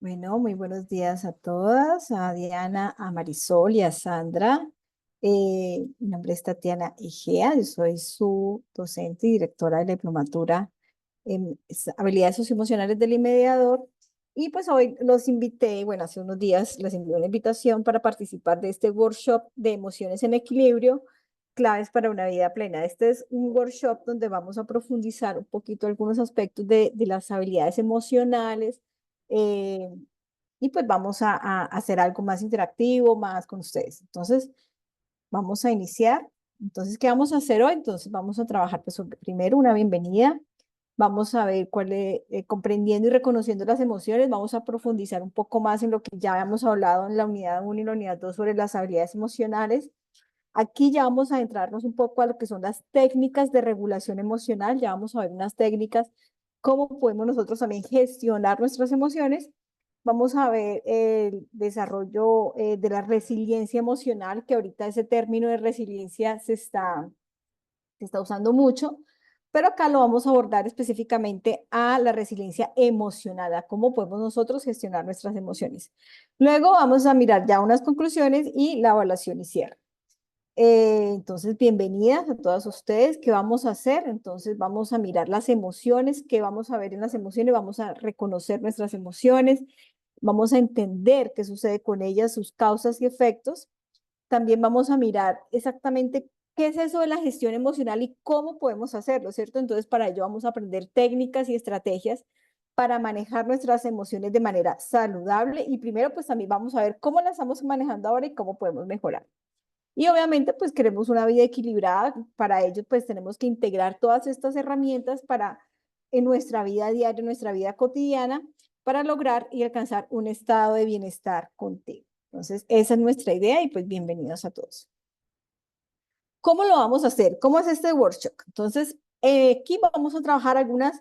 Bueno, muy buenos días a todas, a Diana, a Marisol y a Sandra. Mi nombre es Tatiana Egea, yo soy su docente y directora de la diplomatura en habilidades socioemocionales del inmediador. Y pues hoy los invité, bueno, hace unos días les envié una invitación para participar de este workshop de emociones en equilibrio, claves para una vida plena. Este es un workshop donde vamos a profundizar un poquito algunos aspectos de las habilidades emocionales. eh, y pues vamos a hacer algo más interactivo, más con ustedes. Entonces, vamos a iniciar. Entonces, ¿qué vamos a hacer hoy? Entonces, vamos a trabajar pues, primero una bienvenida. Vamos a ver comprendiendo y reconociendo las emociones. Vamos a profundizar un poco más en lo que ya habíamos hablado en la unidad 1 y la unidad 2 sobre las habilidades emocionales. Aquí ya vamos a adentrarnos un poco a lo que son las técnicas de regulación emocional. Ya vamos a ver unas técnicas, cómo podemos nosotros también gestionar nuestras emociones. Vamos a ver el desarrollo de la resiliencia emocional, que ahorita ese término de resiliencia se está usando mucho, pero acá lo vamos a abordar específicamente a la resiliencia emocional, a cómo podemos nosotros gestionar nuestras emociones. Luego vamos a mirar ya unas conclusiones y la evaluación y cierre. Entonces, bienvenidas a todas ustedes. ¿Qué vamos a hacer? Entonces, vamos a mirar las emociones, qué vamos a ver en las emociones, vamos a reconocer nuestras emociones, vamos a entender qué sucede con ellas, sus causas y efectos. También vamos a mirar exactamente qué es eso de la gestión emocional y cómo podemos hacerlo, ¿cierto? Entonces, para ello vamos a aprender técnicas y estrategias para manejar nuestras emociones de manera saludable y primero, pues también vamos a ver cómo las estamos manejando ahora y cómo podemos mejorar. Y obviamente, pues queremos una vida equilibrada. Para ello, pues tenemos que integrar todas estas herramientas para en nuestra vida diaria, en nuestra vida cotidiana, para lograr y alcanzar un estado de bienestar contigo. Entonces, esa es nuestra idea y pues bienvenidos a todos. ¿Cómo lo vamos a hacer? ¿Cómo es este workshop? Entonces, aquí vamos a trabajar algunos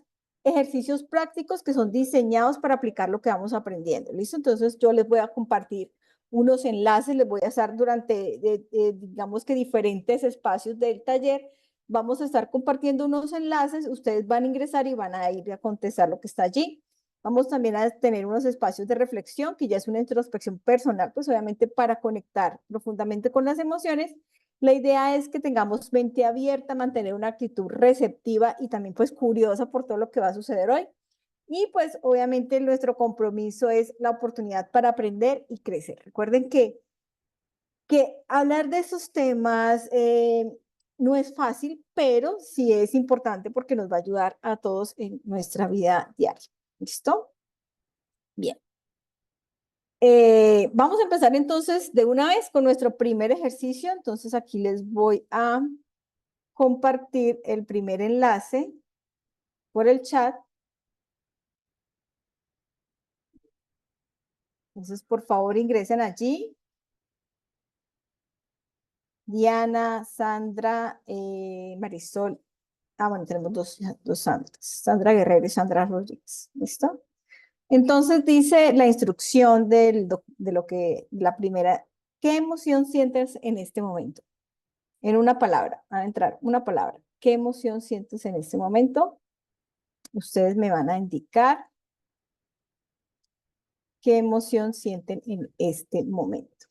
ejercicios prácticos que son diseñados para aplicar lo que vamos aprendiendo. ¿Listo? Entonces, yo les voy a compartir unos enlaces, les voy a estar durante, digamos que diferentes espacios del taller. Vamos a estar compartiendo unos enlaces, ustedes van a ingresar y van a ir a contestar lo que está allí. Vamos también a tener unos espacios de reflexión, que ya es una introspección personal, pues obviamente para conectar profundamente con las emociones. La idea es que tengamos mente abierta, mantener una actitud receptiva y también pues curiosa por todo lo que va a suceder hoy. Y pues obviamente nuestro compromiso es la oportunidad para aprender y crecer. Recuerden que hablar de esos temas no es fácil, pero sí es importante porque nos va a ayudar a todos en nuestra vida diaria. ¿Listo? Bien. Vamos a empezar entonces de una vez con nuestro primer ejercicio. Entonces aquí les voy a compartir el primer enlace por el chat. Entonces, por favor, ingresen allí. Diana, Sandra, Marisol. Ah, bueno, tenemos dos Sandras. Sandra Guerrero y Sandra Rodríguez. ¿Listo? Entonces dice la instrucción de lo que, la primera, ¿qué emoción sientes en este momento? En una palabra, van a entrar una palabra. ¿Qué emoción sientes en este momento? Ustedes me van a indicar qué emoción sienten en este momento.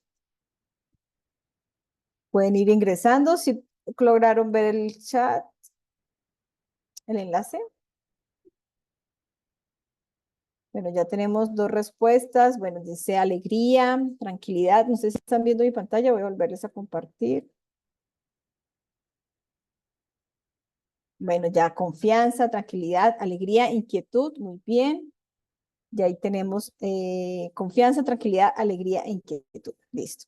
Pueden ir ingresando si lograron ver el chat, el enlace. Bueno, ya tenemos dos respuestas. Bueno, dice alegría, tranquilidad. No sé si están viendo mi pantalla, voy a volverles a compartir. Bueno, ya confianza, tranquilidad, alegría, inquietud, muy bien. Y ahí tenemos confianza, tranquilidad, alegría e inquietud. Listo.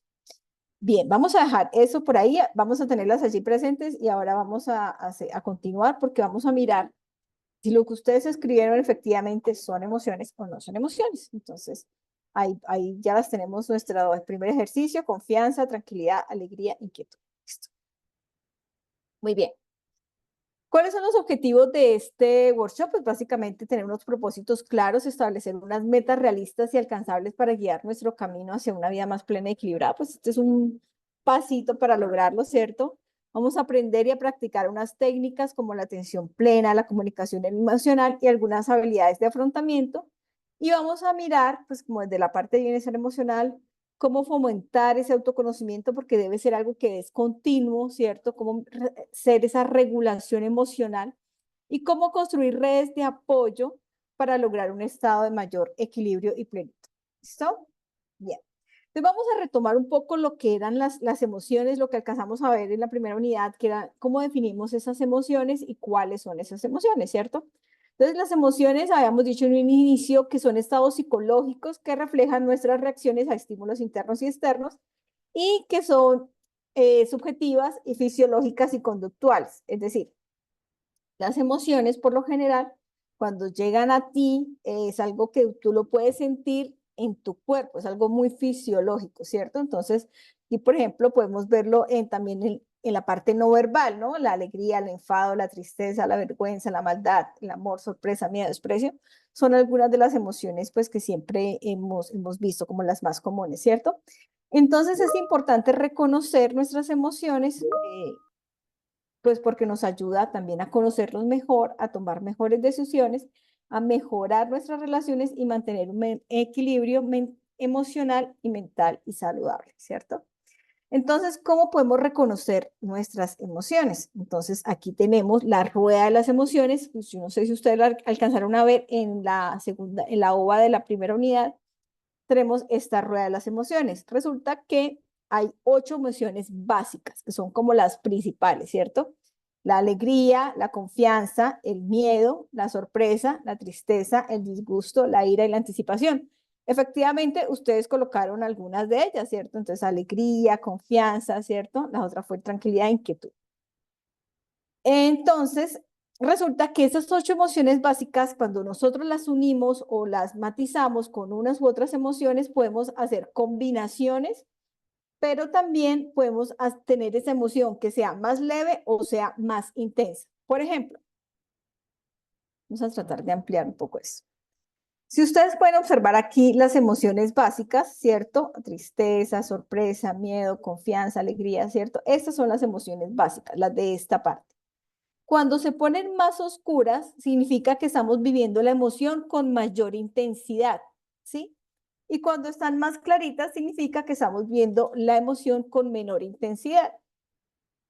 Bien, vamos a dejar eso por ahí, vamos a tenerlas allí presentes y ahora vamos a continuar porque vamos a mirar si lo que ustedes escribieron efectivamente son emociones o no son emociones. Entonces, ahí ya las tenemos nuestro primer ejercicio, confianza, tranquilidad, alegría, inquietud. Listo. Muy bien. ¿Cuáles son los objetivos de este workshop? Pues básicamente tener unos propósitos claros, establecer unas metas realistas y alcanzables para guiar nuestro camino hacia una vida más plena y equilibrada. Pues este es un pasito para lograrlo, ¿cierto? Vamos a aprender y a practicar unas técnicas como la atención plena, la comunicación emocional y algunas habilidades de afrontamiento Y vamos a mirar, pues como desde la parte de bienestar emocional, cómo fomentar ese autoconocimiento, porque debe ser algo que es continuo, ¿cierto? Cómo ser esa regulación emocional y cómo construir redes de apoyo para lograr un estado de mayor equilibrio y plenitud. ¿Listo? Bien. Entonces vamos a retomar un poco lo que eran las emociones, lo que alcanzamos a ver en la primera unidad, que era cómo definimos esas emociones y cuáles son esas emociones, ¿cierto? Entonces las emociones, habíamos dicho en un inicio, que son estados psicológicos que reflejan nuestras reacciones a estímulos internos y externos y que son subjetivas y fisiológicas y conductuales. Es decir, las emociones, por lo general, cuando llegan a ti, es algo que tú lo puedes sentir en tu cuerpo, es algo muy fisiológico, ¿cierto? Entonces, y por ejemplo, podemos verlo también en la parte no verbal, ¿no? La alegría, el enfado, la tristeza, la vergüenza, la maldad, el amor, sorpresa, miedo, desprecio, son algunas de las emociones, pues, que siempre hemos visto como las más comunes, ¿cierto? Entonces, es importante reconocer nuestras emociones, pues porque nos ayuda también a conocernos mejor, a tomar mejores decisiones, a mejorar nuestras relaciones y mantener un equilibrio emocional y mental y saludable, ¿cierto? Entonces, ¿cómo podemos reconocer nuestras emociones? Entonces, aquí tenemos la rueda de las emociones. Pues yo no sé si ustedes la alcanzaron a ver en la segunda, en la ova de la primera unidad. Tenemos esta rueda de las emociones. Resulta que hay 8 emociones básicas, que son como las principales, ¿cierto? La alegría, la confianza, el miedo, la sorpresa, la tristeza, el disgusto, la ira y la anticipación. Efectivamente, ustedes colocaron algunas de ellas, ¿cierto? Entonces, alegría, confianza, ¿cierto? La otra fue tranquilidad e inquietud. Entonces, resulta que esas 8 emociones básicas, cuando nosotros las unimos o las matizamos con unas u otras emociones, podemos hacer combinaciones, pero también podemos tener esa emoción que sea más leve o sea más intensa. Por ejemplo, vamos a tratar de ampliar un poco eso. Si ustedes pueden observar aquí las emociones básicas, ¿cierto? Tristeza, sorpresa, miedo, confianza, alegría, ¿cierto? Estas son las emociones básicas, las de esta parte. Cuando se ponen más oscuras, significa que estamos viviendo la emoción con mayor intensidad, ¿sí? Y cuando están más claritas, significa que estamos viendo la emoción con menor intensidad.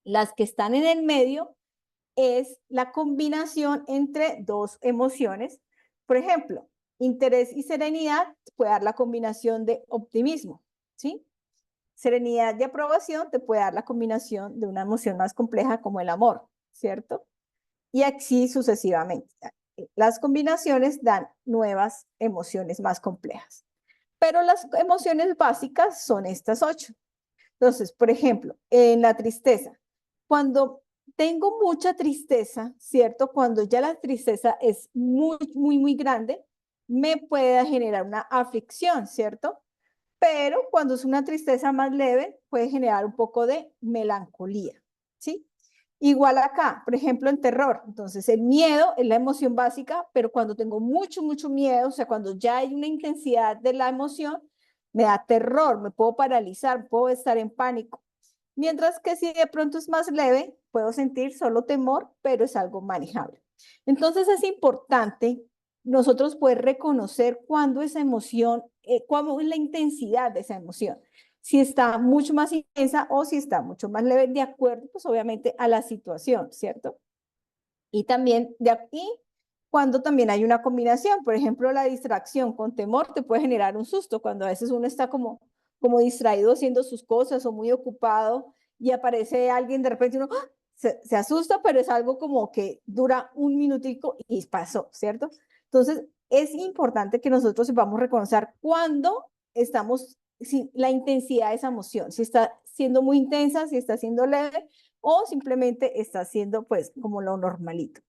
Las que están en el medio es la combinación entre dos emociones. Por ejemplo, interés y serenidad puede dar la combinación de optimismo, ¿sí? Serenidad y aprobación te puede dar la combinación de una emoción más compleja como el amor, ¿cierto? Y así sucesivamente. Las combinaciones dan nuevas emociones más complejas. Pero las emociones básicas son estas 8. Entonces, por ejemplo, en la tristeza, cuando tengo mucha tristeza, ¿cierto? Cuando ya la tristeza es muy, muy, muy grande, me puede generar una aflicción, ¿cierto? Pero cuando es una tristeza más leve, puede generar un poco de melancolía, ¿sí? Igual acá, por ejemplo, en terror. Entonces, el miedo es la emoción básica, pero cuando tengo mucho, mucho miedo, o sea, cuando ya hay una intensidad de la emoción, me da terror, me puedo paralizar, puedo estar en pánico. Mientras que si de pronto es más leve, puedo sentir solo temor, pero es algo manejable. Entonces, es importante nosotros poder reconocer cuándo esa emoción, cuál es la intensidad de esa emoción, si está mucho más intensa o si está mucho más leve, de acuerdo, pues obviamente a la situación, ¿cierto? Y también de aquí, cuando también hay una combinación, por ejemplo, la distracción con temor te puede generar un susto, cuando a veces uno está como distraído haciendo sus cosas o muy ocupado y aparece alguien de repente uno se asusta, pero es algo como que dura un minutico y pasó, ¿cierto? Entonces, es importante que nosotros sepamos reconocer cuándo estamos, si, la intensidad de esa emoción, si está siendo muy intensa, si está siendo leve o simplemente está siendo pues como lo normalito.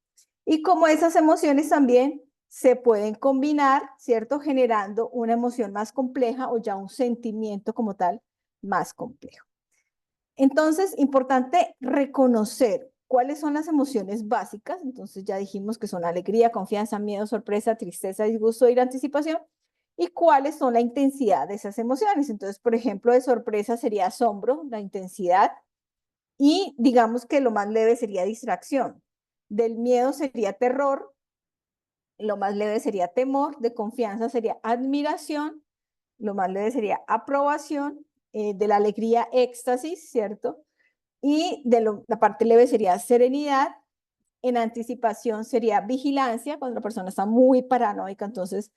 Y como esas emociones también se pueden combinar, ¿cierto? Generando una emoción más compleja o ya un sentimiento como tal más complejo. Entonces, importante reconocer cuáles son las emociones básicas. Entonces, ya dijimos que son alegría, confianza, miedo, sorpresa, tristeza, disgusto, ira, anticipación. Y cuáles son la intensidad de esas emociones. Entonces, por ejemplo, de sorpresa sería asombro, la intensidad. Y digamos que lo más leve sería distracción. Del miedo sería terror. lo más leve sería temor, de confianza sería admiración, lo más leve sería aprobación, de la alegría éxtasis, ¿cierto? Y la parte leve sería serenidad, en anticipación sería vigilancia, cuando la persona está muy paranoica, entonces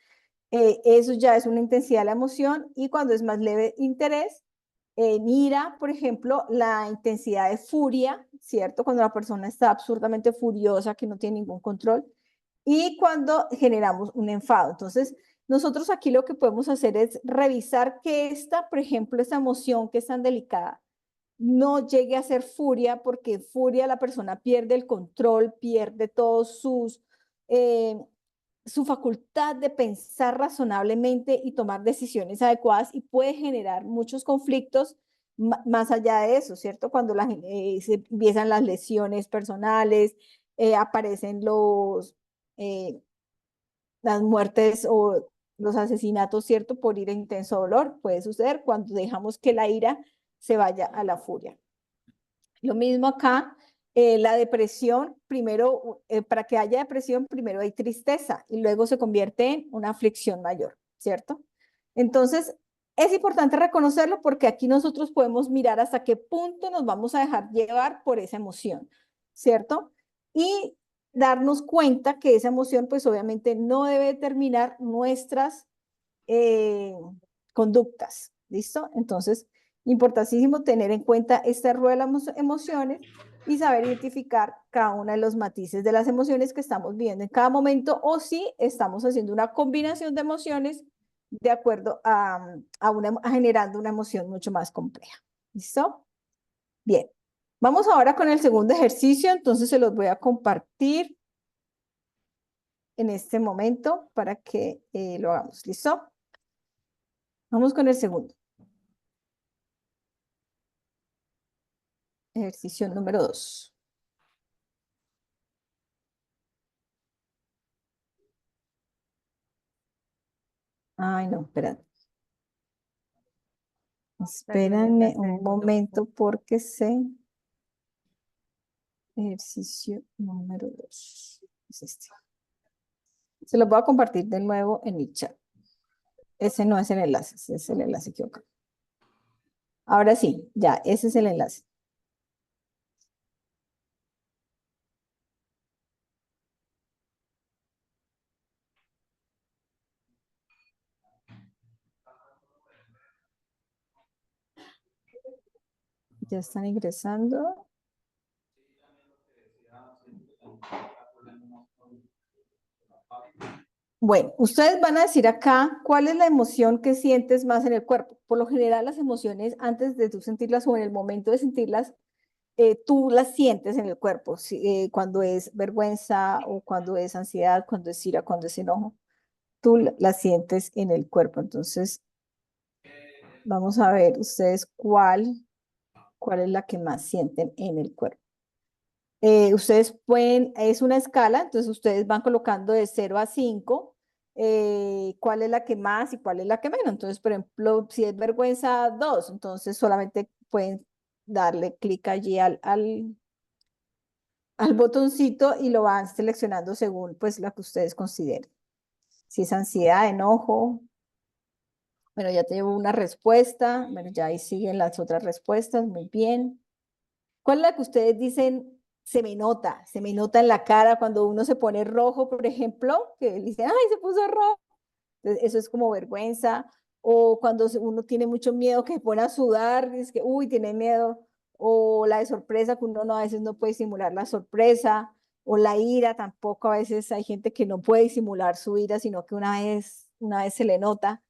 eso ya es una intensidad de la emoción, y cuando es más leve interés, en ira, por ejemplo, la intensidad de furia, ¿cierto? Cuando la persona está absurdamente furiosa, que no tiene ningún control, y cuando generamos un enfado. Entonces, nosotros aquí lo que podemos hacer es revisar que esta, por ejemplo, esta emoción que es tan delicada, no llegue a ser furia, porque furia la persona pierde el control, pierde todos eh, su facultad de pensar razonablemente y tomar decisiones adecuadas, y puede generar muchos conflictos más allá de eso, ¿cierto? Cuando se empiezan las lesiones personales, aparecen eh, las muertes o los asesinatos, ¿cierto? Por ira e intenso dolor, puede suceder cuando dejamos que la ira se vaya a la furia. Lo mismo acá, la depresión, primero, para que haya depresión, primero hay tristeza y luego se convierte en una aflicción mayor, ¿cierto? Entonces, es importante reconocerlo, porque aquí nosotros podemos mirar hasta qué punto nos vamos a dejar llevar por esa emoción, ¿cierto? Y darnos cuenta que esa emoción, pues obviamente no debe determinar nuestras eh, conductas, ¿listo? Entonces, importantísimo tener en cuenta este rol de las emociones y saber identificar cada uno de los matices de las emociones que estamos viendo en cada momento, o si estamos haciendo una combinación de emociones de acuerdo a generando una emoción mucho más compleja. ¿Listo? Bien. Vamos ahora con el segundo ejercicio, entonces se los voy a compartir en este momento para que lo hagamos. ¿Listo? Vamos con el segundo. Ejercicio número 2. Ay, no, espérate. Espérenme un momento porque sé. Ejercicio número 2. Es este. Se los voy a compartir de nuevo en mi chat. Ese no es el enlace, ese es el enlace equivocado. Ahora sí, ya, ese es el enlace. Ya están ingresando. Bueno, ustedes van a decir acá cuál es la emoción que sientes más en el cuerpo. Por lo general, las emociones, antes de tú sentirlas o en el momento de sentirlas, tú las sientes en el cuerpo, cuando es vergüenza o cuando es ansiedad, cuando es ira, cuando es enojo, tú las sientes en el cuerpo. Entonces, vamos a ver ustedes cuál es la que más sienten en el cuerpo. Ustedes pueden, es una escala, entonces ustedes van colocando de 0 a 5, cuál es la que más y cuál es la que menos. Entonces, por ejemplo, si es vergüenza 2, entonces solamente pueden darle clic allí al botoncito y lo van seleccionando según pues la que ustedes consideren. Si es ansiedad, enojo, bueno, ya te llevo una respuesta, bueno, ya ahí siguen las otras respuestas, muy bien. ¿Cuál es la que ustedes dicen se me nota en la cara cuando uno se pone rojo, por ejemplo, que dicen, ay, se puso rojo? Entonces, eso es como vergüenza, o cuando uno tiene mucho miedo que se pone a sudar, es que, uy, tiene miedo, o la de sorpresa, que uno no, a veces no puede simular la sorpresa, o la ira tampoco, a veces hay gente que no puede simular su ira, sino que una vez se le nota.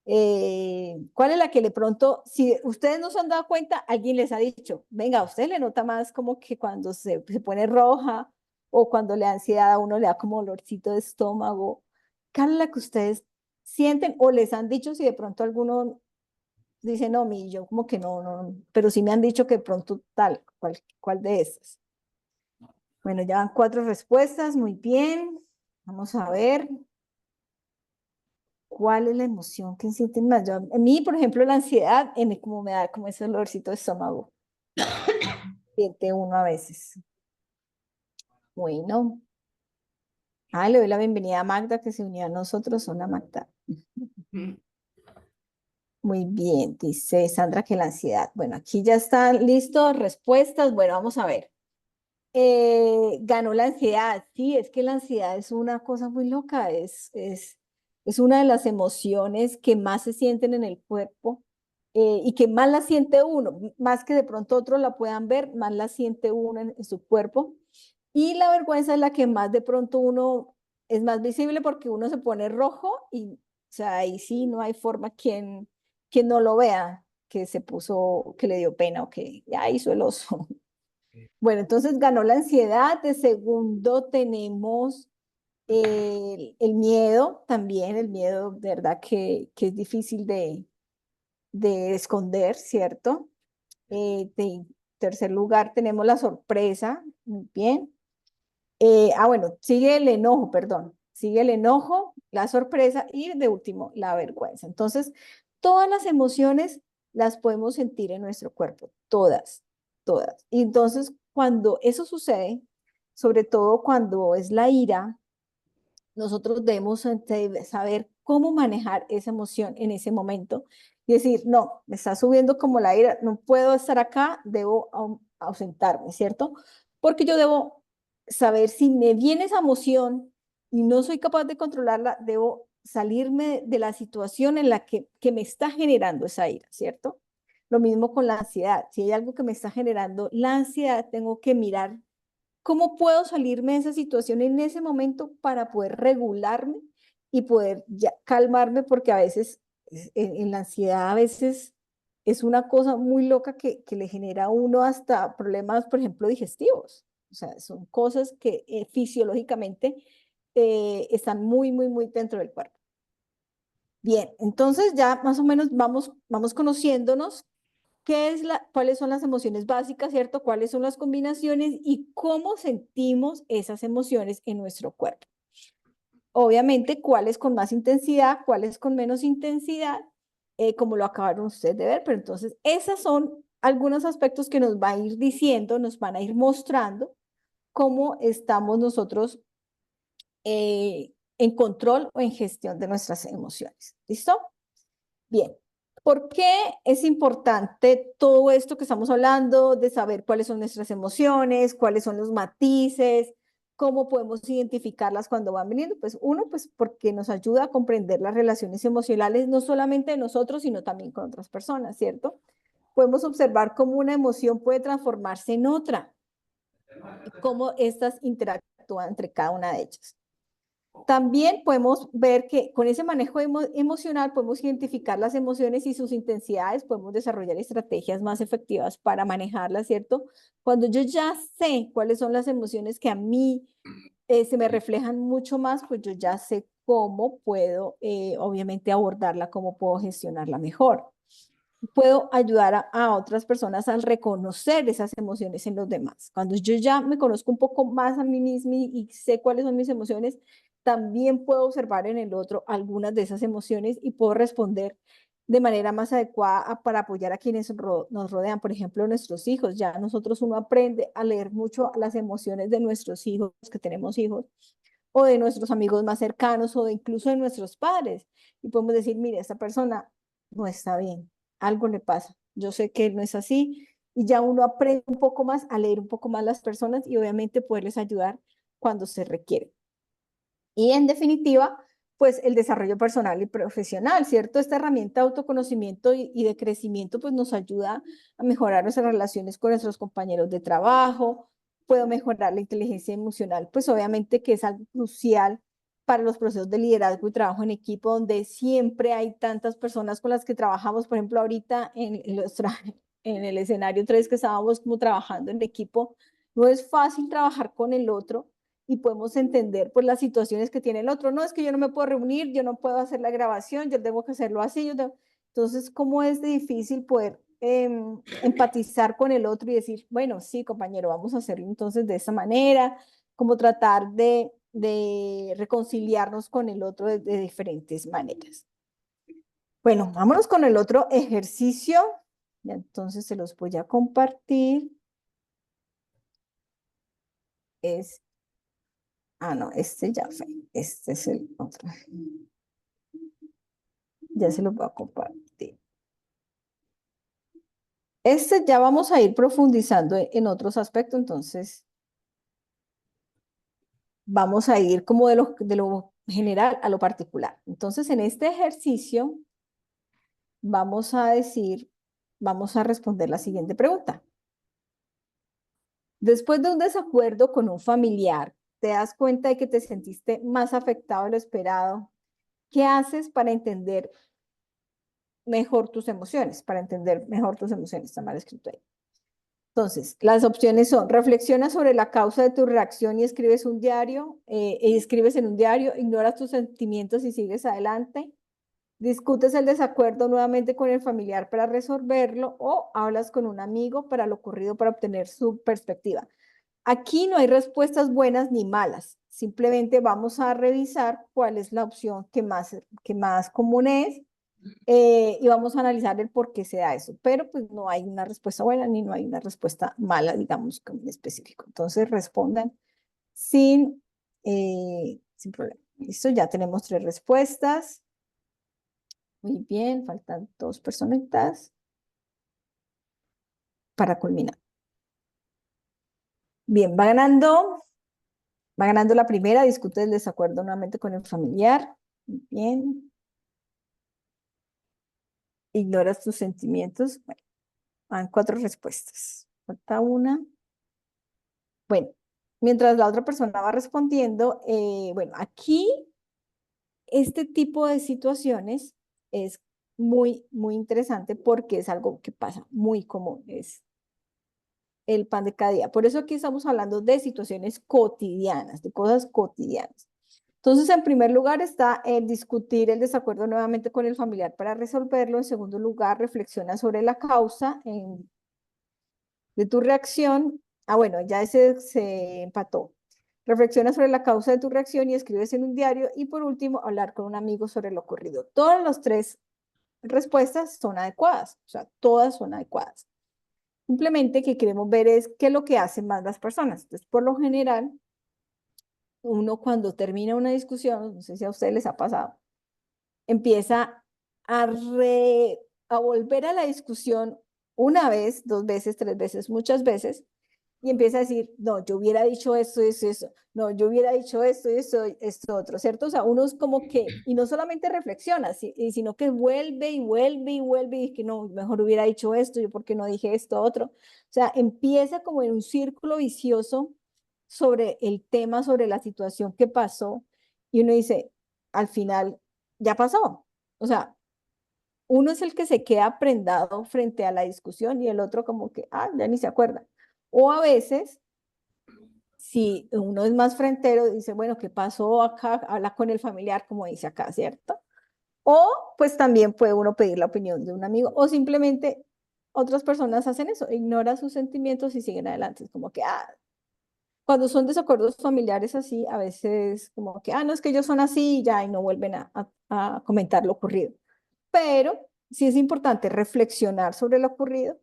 ¿Cuál es la que de pronto, si ustedes no se han dado cuenta, alguien les ha dicho, venga, a usted le nota más como que cuando se pone roja, o cuando le da ansiedad a uno le da como olorcito de estómago? ¿Cuál es la que ustedes sienten o les han dicho? Si de pronto alguno dice, no, yo como que no, pero sí me han dicho que de pronto tal, ¿cuál de esas? Bueno, ya van 4 respuestas, muy bien. Vamos a ver. ¿Cuál es la emoción que sienten más? A mí, por ejemplo, la ansiedad, como me da como ese olorcito de estómago, siente uno a veces. Bueno, Le doy la bienvenida a Magda que se unió a nosotros. Hola, Magda. Mm. Muy bien, dice Sandra que la ansiedad. Bueno, aquí ya están listos respuestas. Bueno, vamos a ver. Ganó la ansiedad. Sí, es que la ansiedad es una cosa muy loca. Es una de las emociones que más se sienten en el cuerpo y que más la siente uno. Más que de pronto otros la puedan ver, más la siente uno en su cuerpo. Y la vergüenza es la que más de pronto uno es más visible porque uno se pone rojo y, o sea, ahí sí no hay forma quien no lo vea, que se puso, que le dio pena o que ya hizo el oso. Bueno, entonces ganó la ansiedad. De segundo tenemos el miedo también, el miedo, de verdad que es difícil de esconder, ¿cierto? De tercer lugar tenemos la sorpresa, muy bien. Bueno, sigue el enojo, perdón. Sigue el enojo, la sorpresa y de último, la vergüenza. Entonces, todas las emociones las podemos sentir en nuestro cuerpo, todas, todas. Y entonces, cuando eso sucede, sobre todo cuando es la ira, nosotros debemos saber cómo manejar esa emoción en ese momento y decir, no, me está subiendo como la ira, no puedo estar acá, debo ausentarme, ¿cierto? Porque yo debo saber si me viene esa emoción y no soy capaz de controlarla, debo salirme de la situación en la que me está generando esa ira, ¿cierto? Lo mismo con la ansiedad. Si hay algo que me está generando la ansiedad, tengo que mirar ¿cómo puedo salirme de esa situación en ese momento para poder regularme y poder ya calmarme? Porque a veces en la ansiedad a veces es una cosa muy loca que le genera a uno hasta problemas, por ejemplo, digestivos. O sea, son cosas que fisiológicamente están muy, muy, muy dentro del cuerpo. Bien, entonces ya más o menos vamos conociéndonos cuáles son las emociones básicas, ¿cierto? ¿Cuáles son las combinaciones y cómo sentimos esas emociones en nuestro cuerpo? Obviamente, cuáles con más intensidad, cuáles con menos intensidad, como lo acabaron ustedes de ver, pero entonces esos son algunos aspectos que nos va a ir diciendo, nos van a ir mostrando cómo estamos nosotros en control o en gestión de nuestras emociones. ¿Listo? Bien, ¿por qué es importante todo esto que estamos hablando de saber cuáles son nuestras emociones, cuáles son los matices, cómo podemos identificarlas cuando van viniendo? Pues uno, pues porque nos ayuda a comprender las relaciones emocionales no solamente de nosotros, sino también con otras personas, ¿cierto? Podemos observar cómo una emoción puede transformarse en otra y cómo estas interactúan entre cada una de ellas. También podemos ver que con ese manejo emocional podemos identificar las emociones y sus intensidades, podemos desarrollar estrategias más efectivas para manejarlas, ¿cierto? Cuando yo ya sé cuáles son las emociones que a mí se me reflejan mucho más, pues yo ya sé cómo puedo, obviamente, abordarla, cómo puedo gestionarla mejor. Puedo ayudar a otras personas al reconocer esas emociones en los demás. Cuando yo ya me conozco un poco más a mí misma y sé cuáles son mis emociones, también puedo observar en el otro algunas de esas emociones y puedo responder de manera más adecuada para apoyar a quienes nos rodean, por ejemplo, nuestros hijos. Ya nosotros uno aprende a leer mucho las emociones de nuestros hijos, que tenemos hijos, o de nuestros amigos más cercanos, o de incluso de nuestros padres. Y podemos decir, mire, esta persona no está bien, algo le pasa. Yo sé que él no es así. Y ya uno aprende un poco más a leer un poco más las personas y obviamente poderles ayudar cuando se requiere. Y en definitiva, pues el desarrollo personal y profesional, ¿cierto? Esta herramienta de autoconocimiento y de crecimiento, pues nos ayuda a mejorar nuestras relaciones con nuestros compañeros de trabajo, puedo mejorar la inteligencia emocional, pues obviamente que es algo crucial para los procesos de liderazgo y trabajo en equipo, donde siempre hay tantas personas con las que trabajamos, por ejemplo, ahorita en el escenario 3 que estábamos como trabajando en equipo, no es fácil trabajar con el otro y podemos entender pues las situaciones que tiene el otro. No, es que yo no me puedo reunir, yo no puedo hacer la grabación, yo tengo que hacerlo así. Entonces, ¿cómo es de difícil poder empatizar con el otro y decir, bueno, sí, compañero, vamos a hacerlo entonces de esa manera, como tratar de reconciliarnos con el otro de diferentes maneras? Bueno, vámonos con el otro ejercicio. Ya, entonces se los voy a compartir. Es Ah, no, este ya fue. Este es el otro. Ya se lo voy a compartir. Este ya vamos a ir profundizando en otros aspectos, entonces vamos a ir como de lo general a lo particular. Entonces, en este ejercicio vamos a decir, vamos a responder la siguiente pregunta. Después de un desacuerdo con un familiar, te das cuenta de que te sentiste más afectado de lo esperado. ¿Qué haces para entender mejor tus emociones? Para entender mejor tus emociones, está mal escrito ahí. Entonces, las opciones son, reflexiona sobre la causa de tu reacción y escribes un diario, escribes en un diario, ignoras tus sentimientos y sigues adelante, discutes el desacuerdo nuevamente con el familiar para resolverlo o hablas con un amigo para lo ocurrido para obtener su perspectiva. Aquí no hay respuestas buenas ni malas, simplemente vamos a revisar cuál es la opción que más común es y vamos a analizar el por qué se da eso, pero pues no hay una respuesta buena ni no hay una respuesta mala, digamos, en específico. Entonces respondan sin problema. Listo, ya tenemos 3 respuestas. Muy bien, faltan 2 personitas para culminar. Bien, va ganando la primera, discute el desacuerdo nuevamente con el familiar. Muy bien, ignoras tus sentimientos. Bueno, van 4 respuestas. Falta una. Bueno, mientras la otra persona va respondiendo, bueno, aquí este tipo de situaciones es muy interesante porque es algo que pasa muy común, es el pan de cada día. Por eso aquí estamos hablando de situaciones cotidianas, de cosas cotidianas. Entonces, en primer lugar está el discutir el desacuerdo nuevamente con el familiar para resolverlo. En segundo lugar, reflexiona sobre la causa de tu reacción. Ah, bueno, ya ese se empató. Reflexiona sobre la causa de tu reacción y escribes en un diario. Y por último, hablar con un amigo sobre lo ocurrido. Todas las 3 respuestas son adecuadas, o sea, todas son adecuadas. Simplemente que queremos ver es qué es lo que hacen más las personas. Entonces, por lo general, uno cuando termina una discusión, no sé si a ustedes les ha pasado, empieza a, a volver a la discusión una vez, 2 veces, 3 veces, muchas veces, y empieza a decir, no, yo hubiera dicho esto, eso, no, yo hubiera dicho esto, esto, otro, ¿cierto? O sea, uno es como que, y no solamente reflexiona, sino que vuelve y vuelve y vuelve y que no, mejor hubiera dicho esto, yo por qué no dije esto, otro. O sea, empieza como en un círculo vicioso sobre el tema, sobre la situación que pasó, y uno dice, al final, ya pasó. O sea, uno es el que se queda prendado frente a la discusión y el otro como que, ya ni se acuerda. O a veces, si uno es más frentero, dice, bueno, ¿qué pasó acá? Habla con el familiar, como dice acá, ¿cierto? O pues también puede uno pedir la opinión de un amigo o simplemente otras personas hacen eso, ignoran sus sentimientos y siguen adelante. Es como que, cuando son desacuerdos familiares así, a veces como que, no, es que ellos son así y ya, y no vuelven a comentar lo ocurrido. Pero sí es importante reflexionar sobre lo ocurrido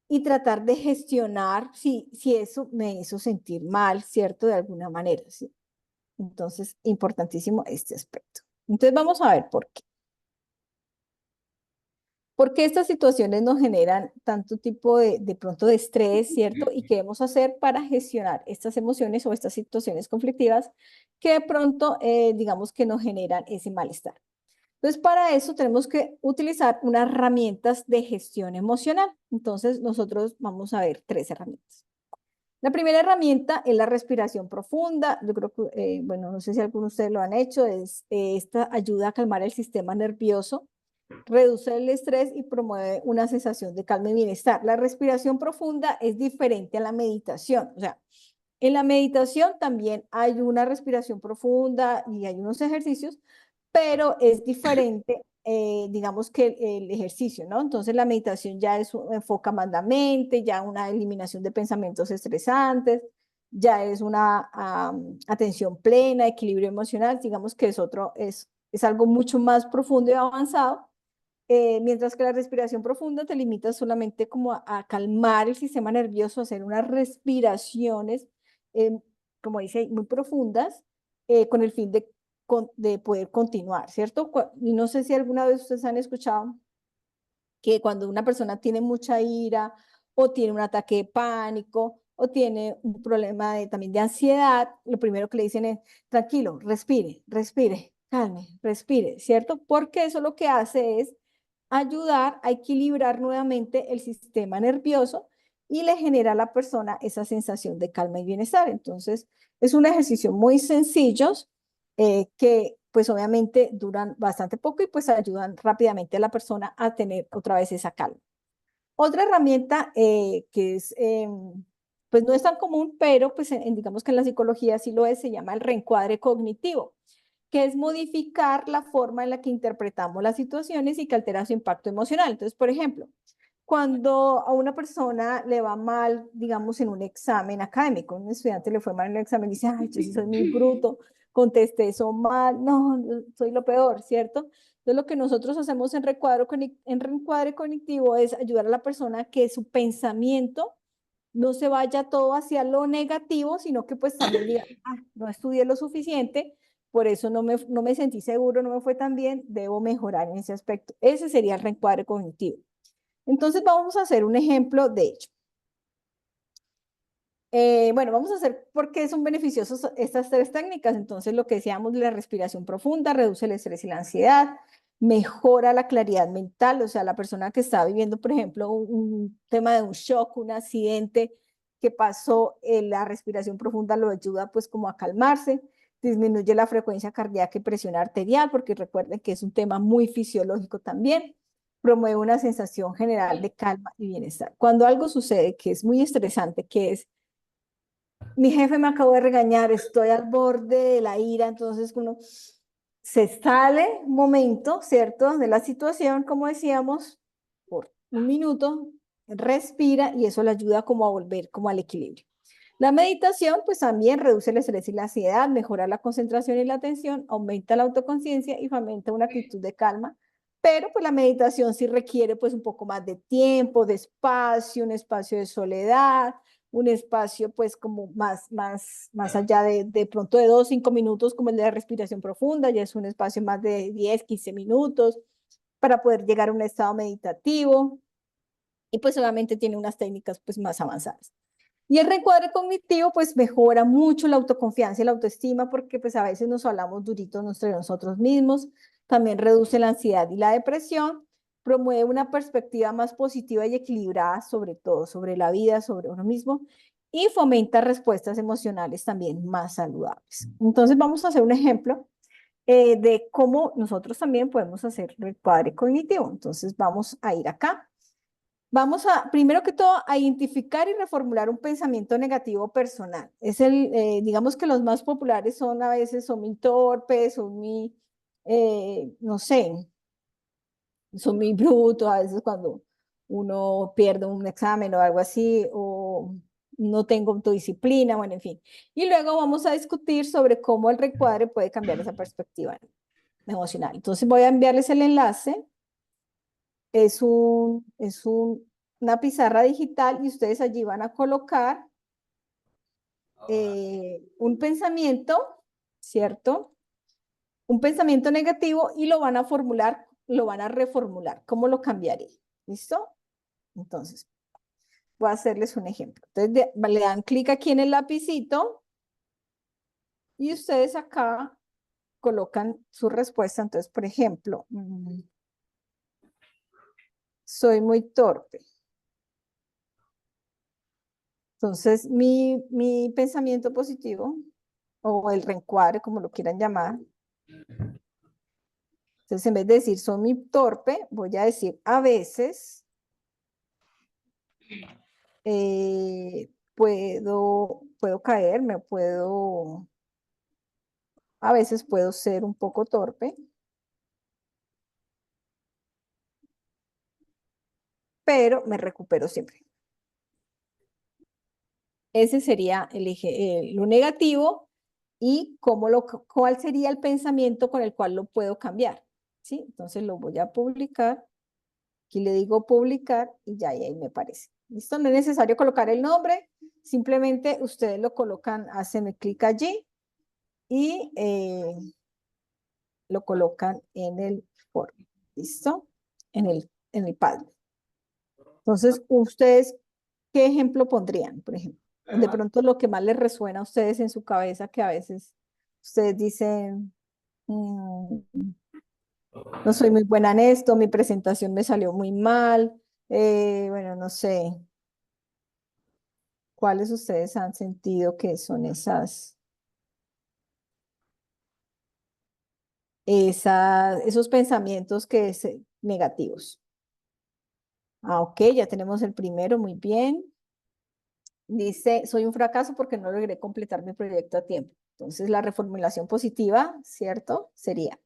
y tratar de gestionar si eso me hizo sentir mal, ¿cierto? De alguna manera, ¿sí? Entonces, importantísimo este aspecto. Entonces, vamos a ver por qué. ¿Por qué estas situaciones nos generan tanto tipo de pronto de estrés, ¿cierto? ¿Y qué debemos hacer para gestionar estas emociones o estas situaciones conflictivas que de pronto, digamos que nos generan ese malestar? Entonces, para eso tenemos que utilizar unas herramientas de gestión emocional. Entonces, nosotros vamos a ver 3 herramientas. La primera herramienta es la respiración profunda. Yo creo que, bueno, no sé si algunos de ustedes lo han hecho, esta ayuda a calmar el sistema nervioso, reduce el estrés y promueve una sensación de calma y bienestar. La respiración profunda es diferente a la meditación. O sea, en la meditación también hay una respiración profunda y hay unos ejercicios, pero es diferente, digamos que el ejercicio, ¿no? Entonces la meditación ya enfoca más la mente, ya una eliminación de pensamientos estresantes, ya es una atención plena, equilibrio emocional, digamos que es algo mucho más profundo y avanzado, mientras que la respiración profunda te limita solamente como a calmar el sistema nervioso, a hacer unas respiraciones eh, como dice, ahí, muy profundas, con el fin de poder continuar, ¿cierto? Y no sé si alguna vez ustedes han escuchado que cuando una persona tiene mucha ira o tiene un ataque de pánico o tiene un problema también de ansiedad, lo primero que le dicen es, tranquilo, respire, respire, calme, respire, ¿cierto? Porque eso lo que hace es ayudar a equilibrar nuevamente el sistema nervioso y le genera a la persona esa sensación de calma y bienestar. Entonces, es un ejercicio muy sencillo que pues obviamente duran bastante poco y pues ayudan rápidamente a la persona a tener otra vez esa calma. Otra herramienta que es, pues no es tan común, pero pues digamos que en la psicología sí lo es, se llama el reencuadre cognitivo, que es modificar la forma en la que interpretamos las situaciones y que altera su impacto emocional. Entonces, por ejemplo, cuando a una persona le va mal, digamos, en un examen académico, un estudiante le fue mal en un examen y dice, ay, yo sí soy muy bruto, contesté eso mal, no, soy lo peor, ¿cierto? Entonces, lo que nosotros hacemos en reencuadre cognitivo es ayudar a la persona a que su pensamiento no se vaya todo hacia lo negativo, sino que pues también diga, ah, no estudié lo suficiente, por eso no me sentí seguro, no me fue tan bien, debo mejorar en ese aspecto. Ese sería el reencuadre cognitivo. Entonces vamos a hacer un ejemplo de ello. Bueno, vamos a hacer por qué son beneficiosas estas tres técnicas. Entonces, lo que decíamos, la respiración profunda reduce el estrés y la ansiedad, mejora la claridad mental, o sea, la persona que está viviendo, por ejemplo, un tema de un shock, un accidente que pasó, la respiración profunda lo ayuda pues como a calmarse, disminuye la frecuencia cardíaca y presión arterial, porque recuerden que es un tema muy fisiológico también, promueve una sensación general de calma y bienestar. Cuando algo sucede que es muy estresante, que es mi jefe me acabó de regañar, estoy al borde de la ira, entonces uno se sale un momento, ¿cierto? De la situación, como decíamos, por un minuto, respira y eso le ayuda como a volver como al equilibrio. La meditación, pues también reduce el estrés y la ansiedad, mejora la concentración y la atención, aumenta la autoconciencia y fomenta una actitud de calma. Pero pues la meditación sí requiere pues un poco más de tiempo, de espacio, un espacio de soledad, un espacio pues como más allá de pronto de 2, 5 minutos como el de la respiración profunda, ya es un espacio más de 10, 15 minutos para poder llegar a un estado meditativo y pues solamente tiene unas técnicas pues más avanzadas. Y el reencuadre cognitivo pues mejora mucho la autoconfianza y la autoestima porque pues a veces nos hablamos duritos entre nosotros mismos, también reduce la ansiedad y la depresión, promueve una perspectiva más positiva y equilibrada sobre todo, sobre la vida, sobre uno mismo y fomenta respuestas emocionales también más saludables. Entonces vamos a hacer un ejemplo de cómo nosotros también podemos hacer reencuadre cognitivo. Entonces vamos a ir acá. Vamos a, primero que todo, a identificar y reformular un pensamiento negativo personal. Es digamos que los más populares son a veces, son muy torpes, son muy, no sé, son muy brutos, a veces cuando uno pierde un examen o algo así, o no tengo autodisciplina, bueno, en fin. Y luego vamos a discutir sobre cómo el recuadre puede cambiar esa perspectiva emocional. Entonces voy a enviarles el enlace. Una pizarra digital y ustedes allí van a colocar un pensamiento, ¿cierto? Un pensamiento negativo y lo van a formular, lo van a reformular. ¿Cómo lo cambiaría? ¿Listo? Entonces, voy a hacerles un ejemplo. Entonces, le dan clic aquí en el lapicito y ustedes acá colocan su respuesta. Entonces, por ejemplo, soy muy torpe. Entonces, mi pensamiento positivo o el reencuadre, como lo quieran llamar. Entonces, en vez de decir soy muy torpe, voy a decir a veces puedo caerme, a veces puedo ser un poco torpe, pero me recupero siempre. Ese sería el eje, lo negativo y cuál sería el pensamiento con el cual lo puedo cambiar. ¿Sí? Entonces lo voy a publicar. Aquí le digo publicar y ya ahí me aparece. ¿Listo? No es necesario colocar el nombre, simplemente ustedes lo colocan, hacen clic allí y lo colocan en el foro. ¿Listo? En el Padlet. Entonces, ustedes, ¿qué ejemplo pondrían, por ejemplo? De pronto lo que más les resuena a ustedes en su cabeza, que a veces ustedes dicen, "Mm, no soy muy buena en esto, mi presentación me salió muy mal, bueno, no sé, ¿cuáles ustedes han sentido que son esos pensamientos negativos? Ah, ok, ya tenemos el primero, muy bien. Dice, soy un fracaso porque no logré completar mi proyecto a tiempo. Entonces, la reformulación positiva, ¿cierto? Sería,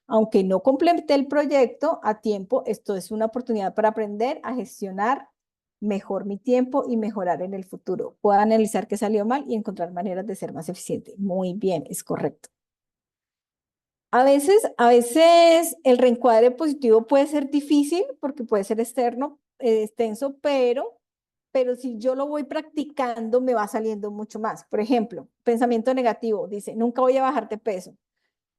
aunque no completé el proyecto a tiempo, esto es una oportunidad para aprender a gestionar mejor mi tiempo y mejorar en el futuro. Puedo analizar qué salió mal y encontrar maneras de ser más eficiente. Muy bien, es correcto. A veces el reencuadre positivo puede ser difícil porque puede ser externo, extenso, pero si yo lo voy practicando, me va saliendo mucho más. Por ejemplo, pensamiento negativo, dice, nunca voy a bajar de peso.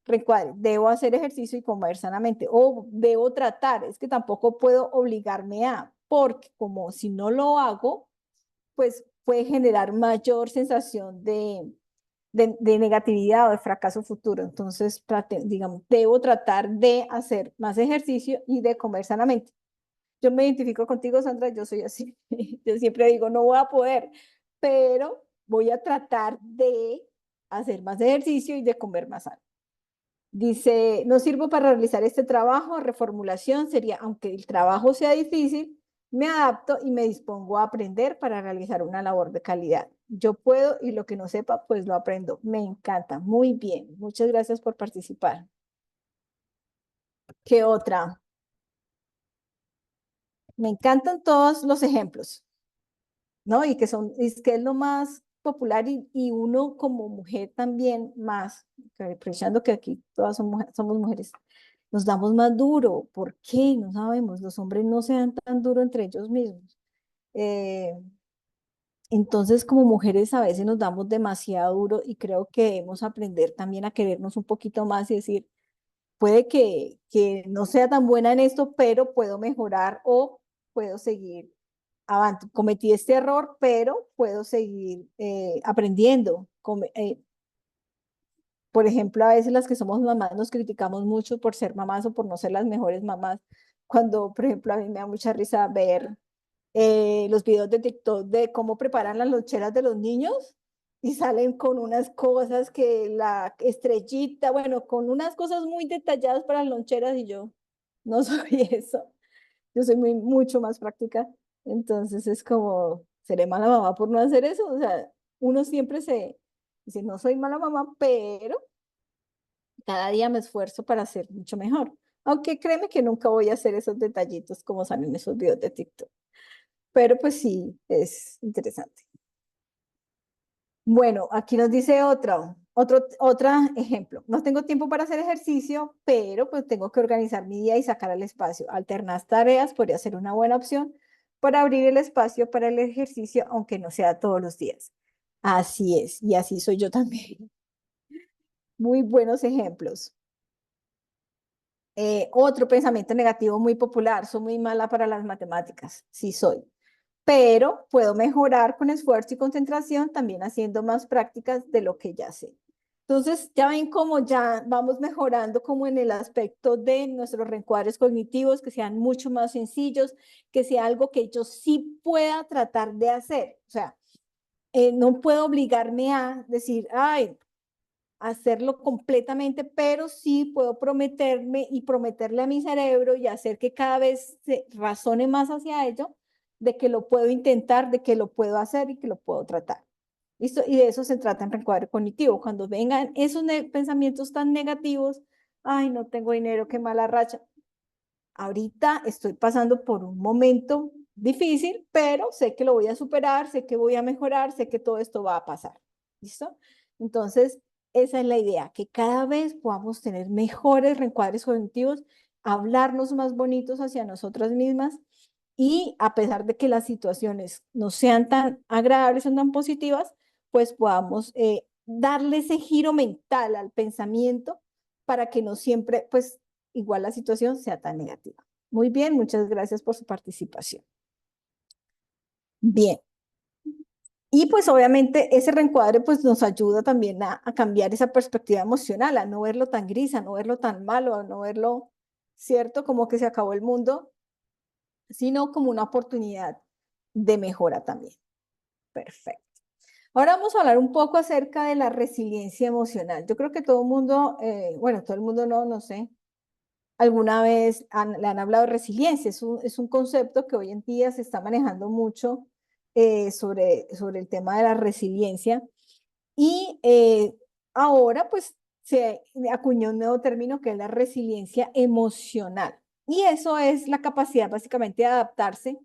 Reencuadre, debo hacer ejercicio y comer sanamente, o debo tratar, es que tampoco puedo obligarme porque como si no lo hago, pues puede generar mayor sensación de negatividad o de fracaso futuro. Entonces, digamos, debo tratar de hacer más ejercicio y de comer sanamente. Yo me identifico contigo, Sandra, yo soy así. Yo siempre digo, no voy a poder, pero voy a tratar de hacer más ejercicio y de comer más sano. Dice, no sirvo para realizar este trabajo, reformulación sería, aunque el trabajo sea difícil, me adapto y me dispongo a aprender para realizar una labor de calidad. Yo puedo y lo que no sepa, pues lo aprendo. Me encanta. Muy bien. Muchas gracias por participar. ¿Qué otra? Me encantan todos los ejemplos, ¿no? Y es que es lo más popular y uno como mujer también más, aprovechando que aquí todas somos mujeres, nos damos más duro. ¿Por qué? No sabemos. Los hombres no se dan tan duro entre ellos mismos. Eh, entonces, como mujeres a veces nos damos demasiado duro y creo que debemos aprender también a querernos un poquito más y decir, puede que no sea tan buena en esto, pero puedo mejorar o puedo seguir avanti. Cometí este error, pero puedo seguir aprendiendo. Por ejemplo, a veces las que somos mamás nos criticamos mucho por ser mamás o por no ser las mejores mamás. Cuando, por ejemplo, a mí me da mucha risa ver los videos de TikTok de cómo preparan las loncheras de los niños y salen con unas cosas que la estrellita, bueno, con unas cosas muy detalladas para las loncheras y yo no soy eso. Yo soy mucho más práctica. Entonces es como, ¿seré mala mamá por no hacer eso? O sea, uno siempre se dice, no soy mala mamá, pero cada día me esfuerzo para ser mucho mejor. Aunque créeme que nunca voy a hacer esos detallitos como salen esos videos de TikTok. Pero pues sí, es interesante. Bueno, aquí nos dice otro ejemplo. No tengo tiempo para hacer ejercicio, pero pues tengo que organizar mi día y sacar el espacio. Alternar tareas podría ser una buena opción para abrir el espacio para el ejercicio, aunque no sea todos los días. Así es, y así soy yo también. Muy buenos ejemplos. Otro pensamiento negativo muy popular, soy muy mala para las matemáticas, sí soy, pero puedo mejorar con esfuerzo y concentración también haciendo más prácticas de lo que ya sé. Entonces, ya ven cómo ya vamos mejorando como en el aspecto de nuestros reencuadres cognitivos, que sean mucho más sencillos, que sea algo que yo sí pueda tratar de hacer. O sea, no puedo obligarme a decir, ay, hacerlo completamente, pero sí puedo prometerme y prometerle a mi cerebro y hacer que cada vez se razone más hacia ello, de que lo puedo intentar, de que lo puedo hacer y que lo puedo tratar. ¿Listo? Y de eso se trata en reencuadre cognitivo. Cuando vengan esos pensamientos tan negativos, ay, no tengo dinero, qué mala racha. Ahorita estoy pasando por un momento difícil, pero sé que lo voy a superar, sé que voy a mejorar, sé que todo esto va a pasar. ¿Listo? Entonces, esa es la idea, que cada vez podamos tener mejores reencuadres cognitivos, hablarnos más bonitos hacia nosotras mismas y a pesar de que las situaciones no sean tan agradables o tan positivas, pues podamos darle ese giro mental al pensamiento para que no siempre, pues igual la situación sea tan negativa. Muy bien, muchas gracias por su participación. Bien. Y pues obviamente ese reencuadre pues nos ayuda también a cambiar esa perspectiva emocional, a no verlo tan gris, a no verlo tan malo, a no verlo, ¿cierto? Como que se acabó el mundo, sino como una oportunidad de mejora también. Perfecto. Ahora vamos a hablar un poco acerca de la resiliencia emocional. Yo creo que todo el mundo, bueno, todo el mundo no, no sé, alguna vez le han hablado de resiliencia. Es un concepto que hoy en día se está manejando mucho sobre el tema de la resiliencia. Y ahora pues se acuñó un nuevo término que es la resiliencia emocional. Y eso es la capacidad básicamente de adaptarse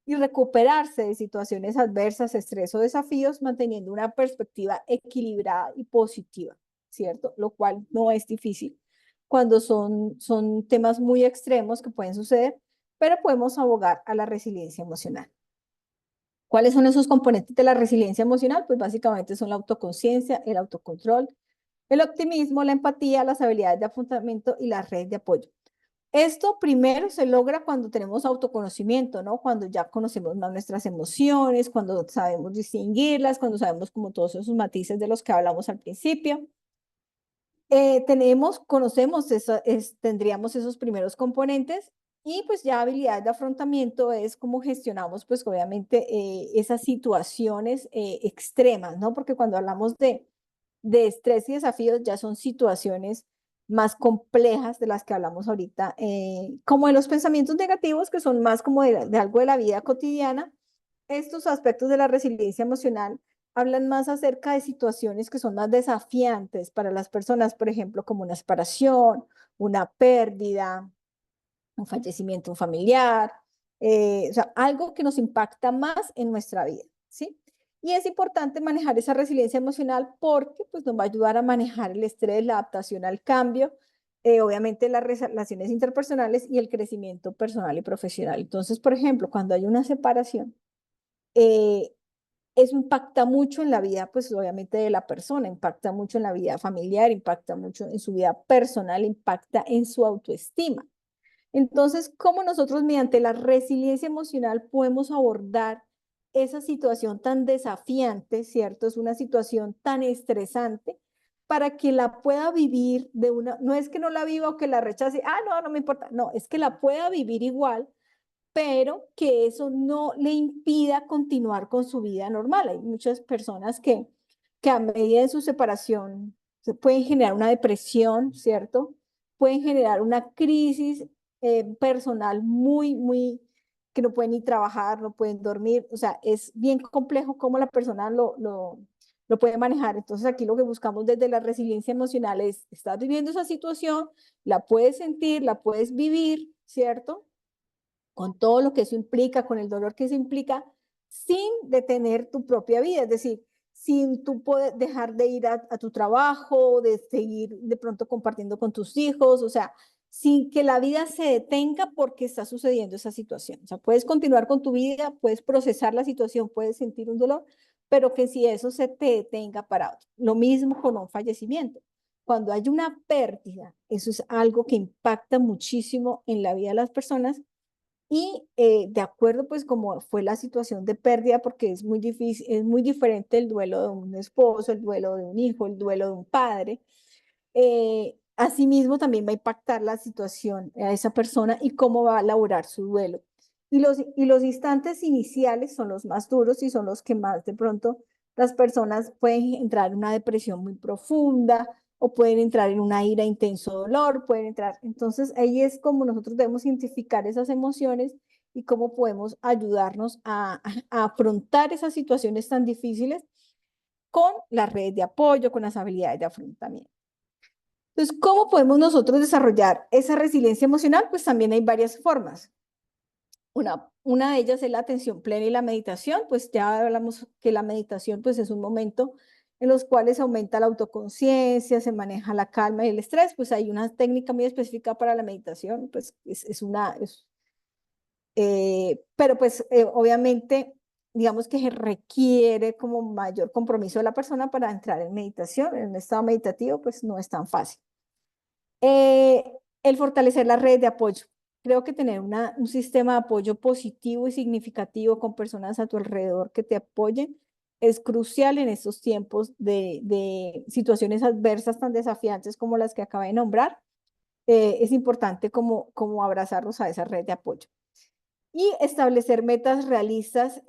y recuperarse de situaciones adversas, estrés o desafíos, manteniendo una perspectiva equilibrada y positiva, ¿cierto? Lo cual no es difícil cuando son temas muy extremos que pueden suceder, pero podemos abogar a la resiliencia emocional. ¿Cuáles son esos componentes de la resiliencia emocional? Pues básicamente son la autoconciencia, el autocontrol, el optimismo, la empatía, las habilidades de afrontamiento y la red de apoyo. Esto primero se logra cuando tenemos autoconocimiento, ¿no? Cuando ya conocemos más nuestras emociones, cuando sabemos distinguirlas, cuando sabemos como todos esos matices de los que hablamos al principio. Conocemos, tendríamos esos primeros componentes y pues ya habilidades de afrontamiento es cómo gestionamos pues obviamente esas situaciones extremas, ¿no? Porque cuando hablamos de estrés y desafíos ya son situaciones más complejas de las que hablamos ahorita, como de los pensamientos negativos que son más como de algo de la vida cotidiana. Estos aspectos de la resiliencia emocional hablan más acerca de situaciones que son más desafiantes para las personas, por ejemplo, como una separación, una pérdida, un fallecimiento un familiar, o sea, algo que nos impacta más en nuestra vida, ¿sí? Y es importante manejar esa resiliencia emocional porque pues, nos va a ayudar a manejar el estrés, la adaptación al cambio, obviamente las relaciones interpersonales y el crecimiento personal y profesional. Entonces, por ejemplo, cuando hay una separación, eh, eso impacta mucho en la vida, pues obviamente de la persona, impacta mucho en la vida familiar, impacta mucho en su vida personal, impacta en su autoestima. Entonces, ¿cómo nosotros mediante la resiliencia emocional podemos abordar esa situación tan desafiante, ¿cierto? Es una situación tan estresante para que la pueda vivir de una, no es que no la viva o que la rechace, no, no me importa, no, es que la pueda vivir igual, pero que eso no le impida continuar con su vida normal. Hay muchas personas que a medida de su separación se pueden generar una depresión, ¿cierto? Pueden generar una crisis personal muy, que no pueden ni trabajar, no pueden dormir. O sea, es bien complejo cómo la persona lo puede manejar. Entonces aquí lo que buscamos desde la resiliencia emocional es, estás viviendo esa situación, la puedes sentir, la puedes vivir, ¿cierto? Con todo lo que eso implica, con el dolor que eso implica, sin detener tu propia vida, es decir, sin tú poder dejar de ir a tu trabajo, de seguir de pronto compartiendo con tus hijos, o sea, sin que la vida se detenga porque está sucediendo esa situación. O sea, puedes continuar con tu vida, puedes procesar la situación, puedes sentir un dolor, pero que si eso se te detenga para otro. Lo mismo con un fallecimiento. Cuando hay una pérdida, eso es algo que impacta muchísimo en la vida de las personas y de acuerdo, pues, como fue la situación de pérdida, porque es muy difícil, es muy diferente el duelo de un esposo, el duelo de un hijo, el duelo de un padre. Asimismo, también va a impactar la situación a esa persona y cómo va a elaborar su duelo. Y los instantes iniciales son los más duros y son los que más de pronto las personas pueden entrar en una depresión muy profunda o pueden entrar en una ira, intenso dolor, pueden entrar. Entonces, ahí es como nosotros debemos identificar esas emociones y cómo podemos ayudarnos a afrontar esas situaciones tan difíciles con las redes de apoyo, con las habilidades de afrontamiento. Entonces, ¿cómo podemos nosotros desarrollar esa resiliencia emocional? Pues también hay varias formas. Una de ellas es la atención plena y la meditación, pues ya hablamos que la meditación pues es un momento en los cuales aumenta la autoconciencia, se maneja la calma y el estrés, pues hay una técnica muy específica para la meditación, pues es Pero pues obviamente, digamos que se requiere como mayor compromiso de la persona para entrar en meditación. En un estado meditativo, pues no es tan fácil. Eh, el fortalecer la red de apoyo. Creo que tener un sistema de apoyo positivo y significativo con personas a tu alrededor que te apoyen es crucial en estos tiempos de situaciones adversas tan desafiantes como las que acabé de nombrar. Es importante como abrazarnos a esa red de apoyo. Y establecer metas realistas,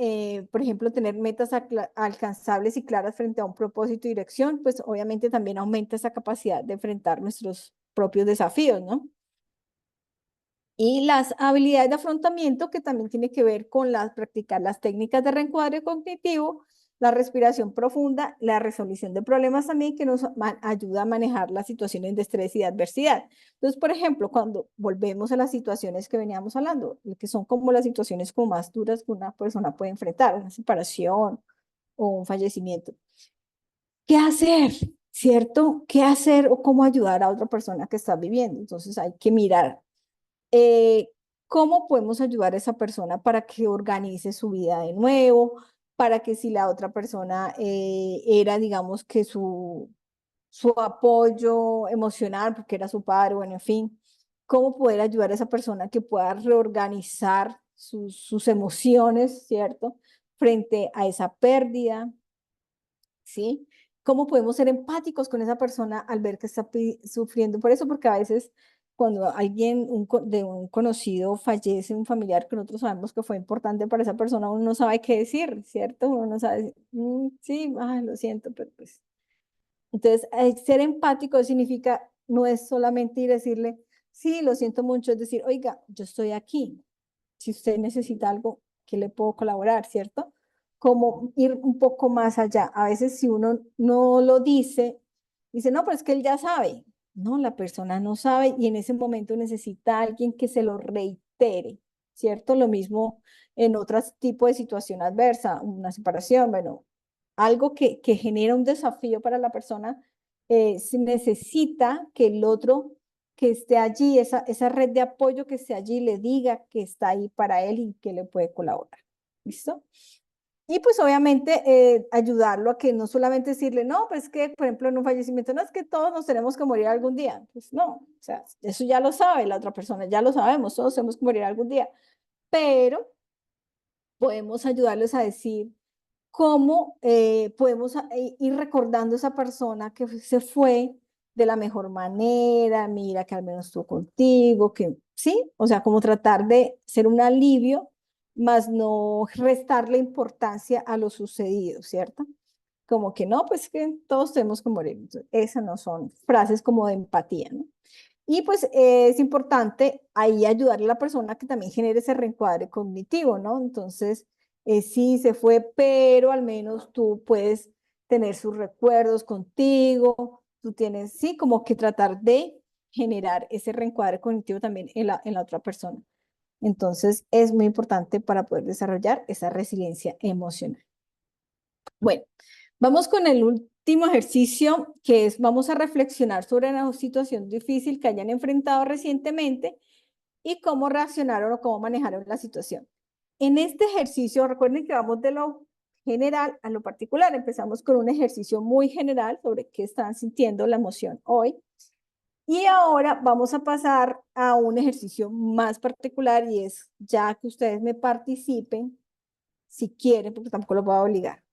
por ejemplo, tener metas alcanzables y claras frente a un propósito y dirección, pues obviamente también aumenta esa capacidad de enfrentar nuestros propios desafíos, ¿no? Y las habilidades de afrontamiento, que también tiene que ver con practicar las técnicas de reencuadre cognitivo, la respiración profunda, la resolución de problemas también, que nos ayuda a manejar las situaciones de estrés y de adversidad. Entonces, por ejemplo, cuando volvemos a las situaciones que veníamos hablando, que son como las situaciones como más duras que una persona puede enfrentar, una separación o un fallecimiento. ¿Qué hacer? ¿Cierto? ¿Qué hacer o cómo ayudar a otra persona que está viviendo? Entonces hay que mirar eh, cómo podemos ayudar a esa persona para que organice su vida de nuevo, para que si la otra persona era, digamos, que su apoyo emocional, porque era su padre, bueno, en fin, cómo poder ayudar a esa persona que pueda reorganizar sus emociones, ¿cierto? Frente a esa pérdida, ¿sí? ¿Cómo podemos ser empáticos con esa persona al ver que está sufriendo por eso? Porque a veces cuando alguien de un conocido fallece, un familiar que nosotros sabemos que fue importante para esa persona, uno no sabe qué decir, ¿cierto? Uno no sabe, sí, ay, lo siento, pero pues. Entonces, ser empático significa, no es solamente ir a decirle, sí, lo siento mucho, es decir, oiga, yo estoy aquí, si usted necesita algo, ¿qué le puedo colaborar, cierto? Como ir un poco más allá. A veces si uno no lo dice, dice, no, pero es que él ya sabe. No, la persona no sabe y en ese momento necesita a alguien que se lo reitere, ¿cierto? Lo mismo en otros tipos de situación adversa, una separación, bueno, algo que genera un desafío para la persona, se necesita que el otro que esté allí, esa red de apoyo que esté allí, le diga que está ahí para él y que le puede colaborar. ¿Listo? Y pues obviamente ayudarlo a que no solamente decirle, no, pues que, por ejemplo, en un fallecimiento, no es que todos nos tenemos que morir algún día. Pues no, o sea, eso ya lo sabe la otra persona, ya lo sabemos, todos tenemos que morir algún día. Pero podemos ayudarles a decir, cómo podemos ir recordando a esa persona que se fue de la mejor manera, mira que al menos estuvo contigo, que sí, o sea, como tratar de ser un alivio, más no restarle importancia a lo sucedido, ¿cierto? Como que no, pues que todos tenemos que morir. Entonces, esas no son frases como de empatía, ¿no? Y pues es importante ahí ayudarle a la persona que también genere ese reencuadre cognitivo, ¿no? Entonces, sí, se fue, pero al menos tú puedes tener sus recuerdos contigo, tú tienes, sí, como que tratar de generar ese reencuadre cognitivo también en la otra persona. Entonces, es muy importante para poder desarrollar esa resiliencia emocional. Bueno, vamos con el último ejercicio, que es, vamos a reflexionar sobre una situación difícil que hayan enfrentado recientemente y cómo reaccionaron o cómo manejaron la situación. En este ejercicio, recuerden que vamos de lo general a lo particular. Empezamos con un ejercicio muy general sobre qué están sintiendo la emoción hoy. Y ahora vamos a pasar a un ejercicio más particular y es ya que ustedes me participen, si quieren, porque tampoco los voy a obligar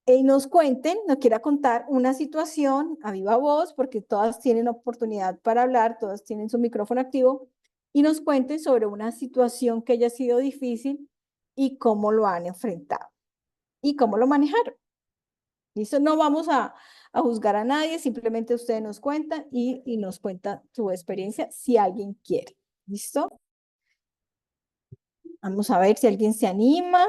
y nos cuenten, nos quiera contar una situación a viva voz, porque todas tienen oportunidad para hablar, todas tienen su micrófono activo, y nos cuenten sobre una situación que haya sido difícil y cómo lo han enfrentado y cómo lo manejaron. ¿Listo? No vamos a juzgar a nadie, simplemente ustedes nos cuentan y nos cuentan su experiencia si alguien quiere. ¿Listo? Vamos a ver si alguien se anima.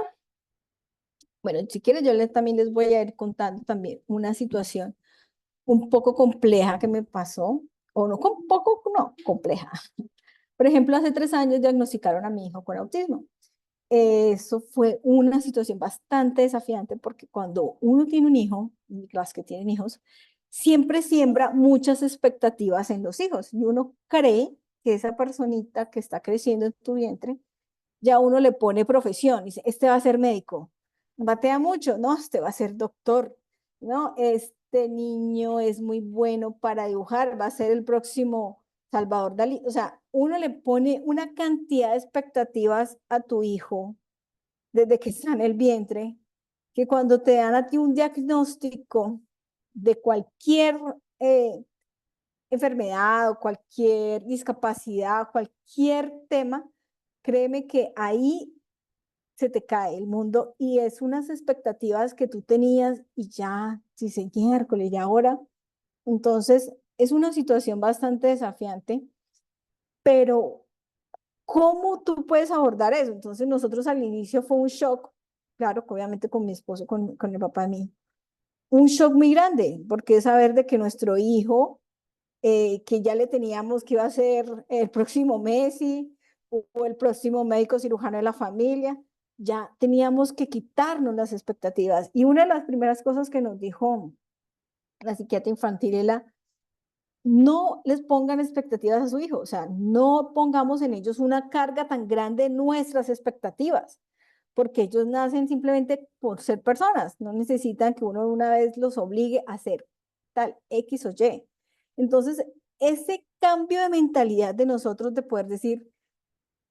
Bueno, si quieren, también les voy a ir contando también una situación un poco compleja que me pasó, o no, un poco, no, compleja. Por ejemplo, hace 3 años diagnosticaron a mi hijo con autismo. Eso fue una situación bastante desafiante porque cuando uno tiene un hijo, las que tienen hijos, siempre siembra muchas expectativas en los hijos y uno cree que esa personita que está creciendo en tu vientre ya uno le pone profesión, dice, este va a ser médico, batea mucho, no, este va a ser doctor, no, este niño es muy bueno para dibujar, va a ser el próximo Salvador Dalí, o sea, uno le pone una cantidad de expectativas a tu hijo desde que está en el vientre, que cuando te dan a ti un diagnóstico de cualquier enfermedad o cualquier discapacidad, cualquier tema, créeme que ahí se te cae el mundo y es unas expectativas que tú tenías y ya, si se miércoles y ahora. Entonces, es una situación bastante desafiante, pero ¿cómo tú puedes abordar eso? Entonces, nosotros al inicio fue un shock, claro, que obviamente con mi esposo, con el papá de mí, un shock muy grande, porque es saber de que nuestro hijo que ya le teníamos que iba a ser el próximo Messi o el próximo médico cirujano de la familia, ya teníamos que quitarnos las expectativas. Y una de las primeras cosas que nos dijo la psiquiatra infantil era, no les pongan expectativas a su hijo, o sea, no pongamos en ellos una carga tan grande de nuestras expectativas, porque ellos nacen simplemente por ser personas, no necesitan que uno una vez los obligue a hacer tal X o Y. Entonces, ese cambio de mentalidad de nosotros de poder decir,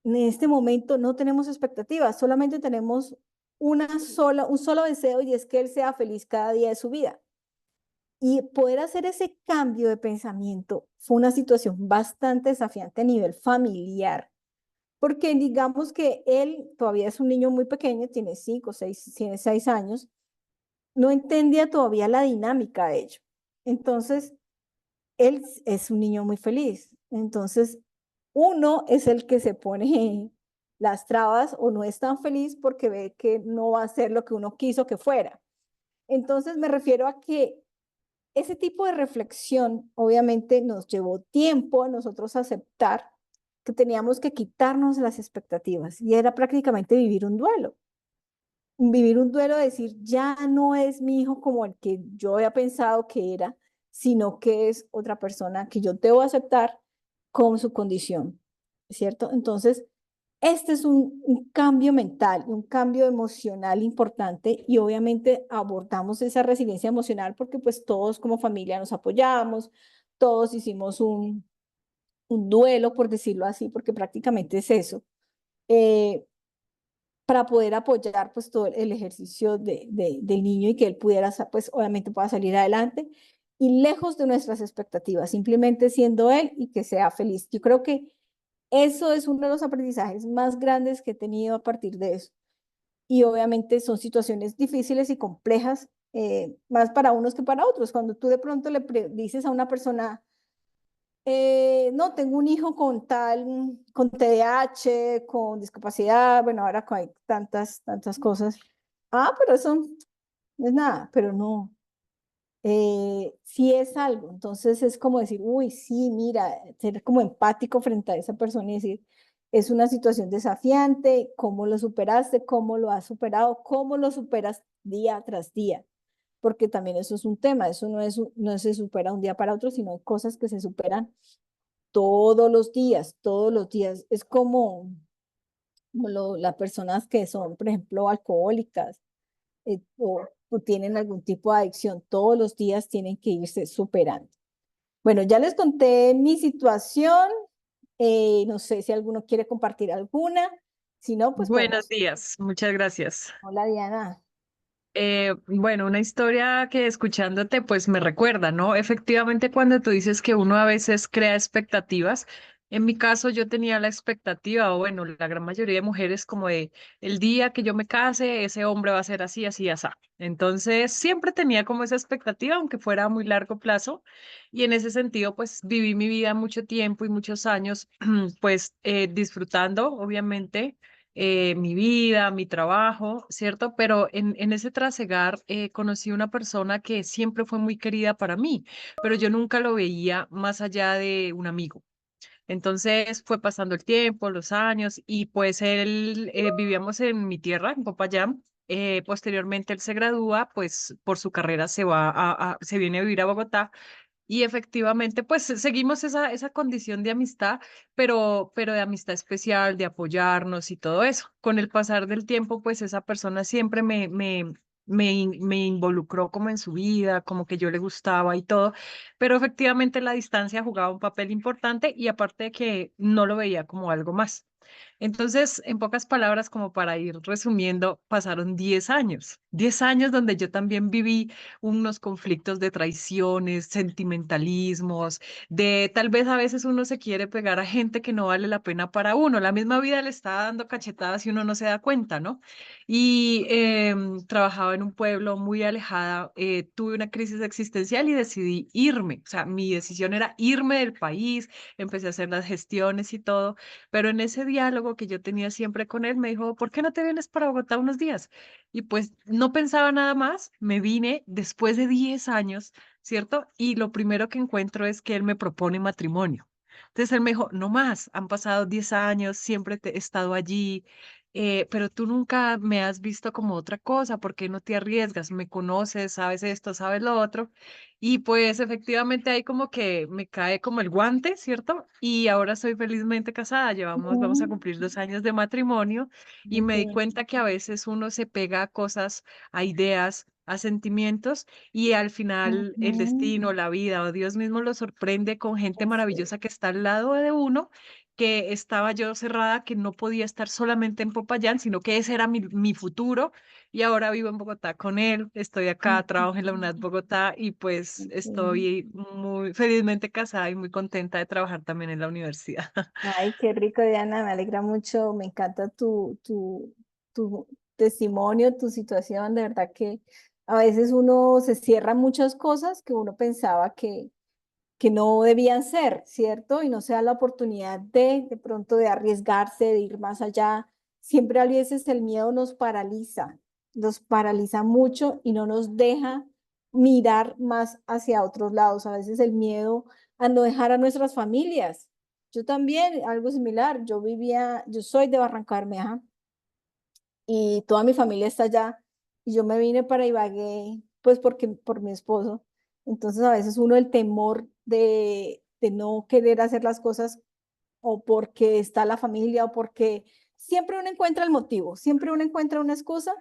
en este momento no tenemos expectativas, solamente tenemos un solo deseo y es que él sea feliz cada día de su vida. Y poder hacer ese cambio de pensamiento fue una situación bastante desafiante a nivel familiar, porque digamos que él todavía es un niño muy pequeño, tiene 6 años, no entendía todavía la dinámica de ello. Entonces, él es un niño muy feliz. Entonces, uno es el que se pone las trabas o no es tan feliz porque ve que no va a ser lo que uno quiso que fuera. Entonces, me refiero a que ese tipo de reflexión obviamente nos llevó tiempo a nosotros aceptar que teníamos que quitarnos las expectativas y era prácticamente vivir un duelo de decir, ya no es mi hijo como el que yo había pensado que era, sino que es otra persona que yo debo aceptar con su condición, ¿cierto? Entonces, este es un cambio mental, un cambio emocional importante y obviamente abordamos esa resiliencia emocional porque pues todos como familia nos apoyamos, todos hicimos un duelo, por decirlo así, porque prácticamente es eso, eh, para poder apoyar pues todo el ejercicio del niño y que él pudiera, pues obviamente pueda salir adelante y lejos de nuestras expectativas, simplemente siendo él y que sea feliz. Yo creo que eso es uno de los aprendizajes más grandes que he tenido a partir de eso. Y obviamente son situaciones difíciles y complejas, más para unos que para otros. Cuando tú de pronto dices a una persona, no, tengo un hijo con tal, con TDAH, con discapacidad, bueno, ahora hay tantas cosas. Ah, pero eso no es nada, pero no, sí es algo. Entonces es como decir, uy, sí, mira, ser como empático frente a esa persona y decir, es una situación desafiante, ¿cómo lo superaste? ¿Cómo lo has superado? ¿Cómo lo superas día tras día? Porque también eso es un tema, eso no se supera un día para otro, sino hay cosas que se superan todos los días, todos los días. Es como las personas que son, por ejemplo, alcohólicas o tienen algún tipo de adicción, todos los días tienen que irse superando. Bueno, ya les conté mi situación, no sé si alguno quiere compartir alguna, si no, pues Buenos podemos. días, muchas gracias. Hola Diana. Bueno, una historia que escuchándote pues me recuerda, ¿no? Efectivamente, cuando tú dices que uno a veces crea expectativas, en mi caso yo tenía la expectativa, o bueno, la gran mayoría de mujeres como de el día que yo me case, ese hombre va a ser así, así, así. Entonces siempre tenía como esa expectativa, aunque fuera a muy largo plazo, y en ese sentido pues viví mi vida mucho tiempo y muchos años pues disfrutando, obviamente mi vida, mi trabajo, ¿cierto? Pero en ese trasegar conocí una persona que siempre fue muy querida para mí, pero yo nunca lo veía más allá de un amigo. Entonces fue pasando el tiempo, los años, y pues él, vivíamos en mi tierra, en Popayán. Posteriormente él se gradúa, pues por su carrera se va se viene a vivir a Bogotá Y efectivamente, pues seguimos esa condición de amistad, pero de amistad especial, de apoyarnos y todo eso. Con el pasar del tiempo, pues esa persona siempre me involucró como en su vida, como que yo le gustaba y todo, pero efectivamente la distancia jugaba un papel importante y aparte de que no lo veía como algo más. Entonces, en pocas palabras, como para ir resumiendo, pasaron 10 años donde yo también viví unos conflictos de traiciones, sentimentalismos, de tal vez a veces uno se quiere pegar a gente que no vale la pena para uno. La misma vida le está dando cachetadas y uno no se da cuenta, ¿no? Y trabajaba en un pueblo muy alejada, tuve una crisis existencial y decidí irme. O sea, mi decisión era irme del país, empecé a hacer las gestiones y todo, pero en ese diálogo que yo tenía siempre con él, me dijo, ¿por qué no te vienes para Bogotá unos días? Y pues no pensaba nada más, me vine después de 10 años, ¿cierto? Y lo primero que encuentro es que él me propone matrimonio. Entonces él me dijo, no más, han pasado 10 años, siempre he estado allí, pero tú nunca me has visto como otra cosa, ¿por qué no te arriesgas? Me conoces, sabes esto, sabes lo otro. Y pues efectivamente ahí como que me cae como el guante, ¿cierto? Y ahora soy felizmente casada, vamos a Mm, cumplir 2 años de matrimonio y muy me di bien. cuenta que a veces uno se pega a cosas, a ideas, a sentimientos y al final el Ujú, destino, la vida o Dios mismo lo sorprende con gente así es. maravillosa que está al lado de uno, que estaba yo cerrada, que no podía estar solamente en Popayán, sino que ese era mi futuro y ahora vivo en Bogotá con él, estoy acá, trabajo en la UNAD Ujú, Bogotá y pues ok. estoy muy felizmente casada y muy contenta de trabajar también en la universidad. Ay, qué rico, Diana, me alegra mucho, me encanta tu testimonio, tu situación, de verdad que a veces uno se cierra muchas cosas que uno pensaba que no debían ser, ¿cierto? Y no se da la oportunidad de pronto de arriesgarse, de ir más allá. Siempre a veces el miedo nos paraliza mucho y no nos deja mirar más hacia otros lados. A veces el miedo a no dejar a nuestras familias. Yo también, algo similar, yo soy de Barranca Bermeja y toda mi familia está allá y yo me vine para Ibagué, pues porque por mi esposo. Entonces a veces uno el temor de no querer hacer las cosas o porque está la familia o porque siempre uno encuentra el motivo, siempre uno encuentra una excusa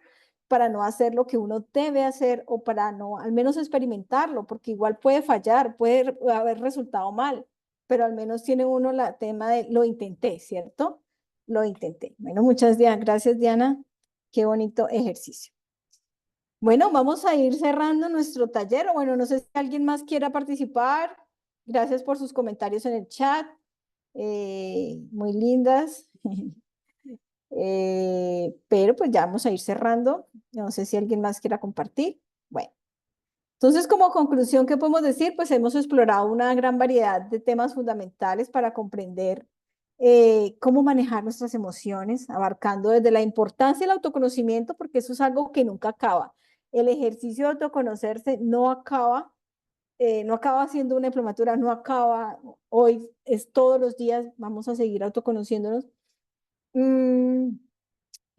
para no hacer lo que uno debe hacer o para no al menos experimentarlo, porque igual puede fallar, puede haber resultado mal, pero al menos tiene uno la tema de lo intenté, ¿cierto? Lo intenté. Bueno, gracias, Diana. Qué bonito ejercicio. Bueno, vamos a ir cerrando nuestro taller. O bueno, no sé si alguien más quiera participar. Gracias por sus comentarios en el chat. Muy lindas. Pero pues ya vamos a ir cerrando. No sé si alguien más quiera compartir. Bueno, entonces como conclusión, ¿qué podemos decir? Pues hemos explorado una gran variedad de temas fundamentales para comprender cómo manejar nuestras emociones, abarcando desde la importancia del autoconocimiento, porque eso es algo que nunca acaba. El ejercicio de autoconocerse no acaba siendo una diplomatura, no acaba hoy, es todos los días, vamos a seguir autoconociéndonos. Mm,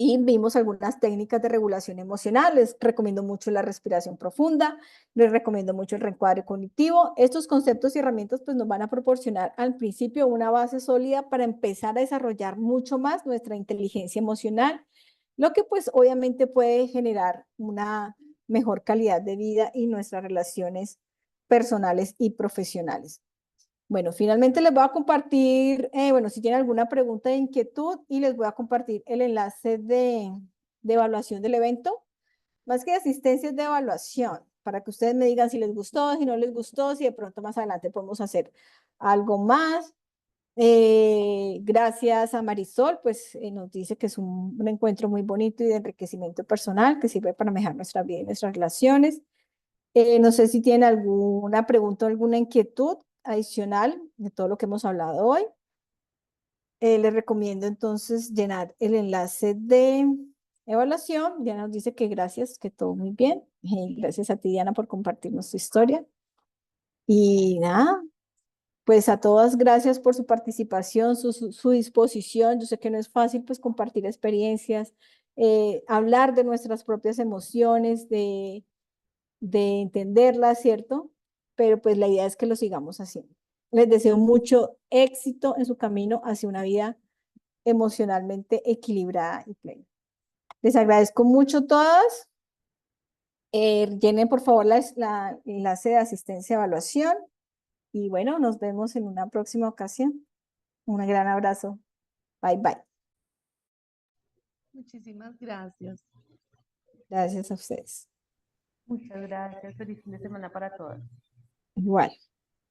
y vimos algunas técnicas de regulación emocional. Les recomiendo mucho la respiración profunda, les recomiendo mucho el reencuadre cognitivo. Estos conceptos y herramientas pues nos van a proporcionar al principio una base sólida para empezar a desarrollar mucho más nuestra inteligencia emocional, lo que pues obviamente puede generar una mejor calidad de vida y nuestras relaciones personales y profesionales. Bueno, finalmente les voy a compartir, bueno, si tienen alguna pregunta de inquietud y les voy a compartir el enlace de evaluación del evento, más que de asistencia es de evaluación, para que ustedes me digan si les gustó, si no les gustó, si de pronto más adelante podemos hacer algo más. Gracias a Marisol, pues nos dice que es un encuentro muy bonito y de enriquecimiento personal que sirve para mejorar nuestra vida y nuestras relaciones. No sé si tienen alguna pregunta o alguna inquietud adicional de todo lo que hemos hablado hoy. Les recomiendo entonces llenar el enlace de evaluación. Diana nos dice que gracias, que todo muy bien. Gracias a ti, Diana, por compartirnos tu historia. Y nada, pues a todas gracias por su participación, su disposición. Yo sé que no es fácil pues compartir experiencias, hablar de nuestras propias emociones, de entenderlas, ¿cierto? pero pues la idea es que lo sigamos haciendo. Les deseo mucho éxito en su camino hacia una vida emocionalmente equilibrada y plena. Les agradezco mucho todas. Llenen por favor la enlace de asistencia a evaluación y bueno, nos vemos en una próxima ocasión. Un gran abrazo. Bye bye. Muchísimas gracias. Gracias a ustedes. Muchas gracias. Feliz fin de semana para todas. Igual.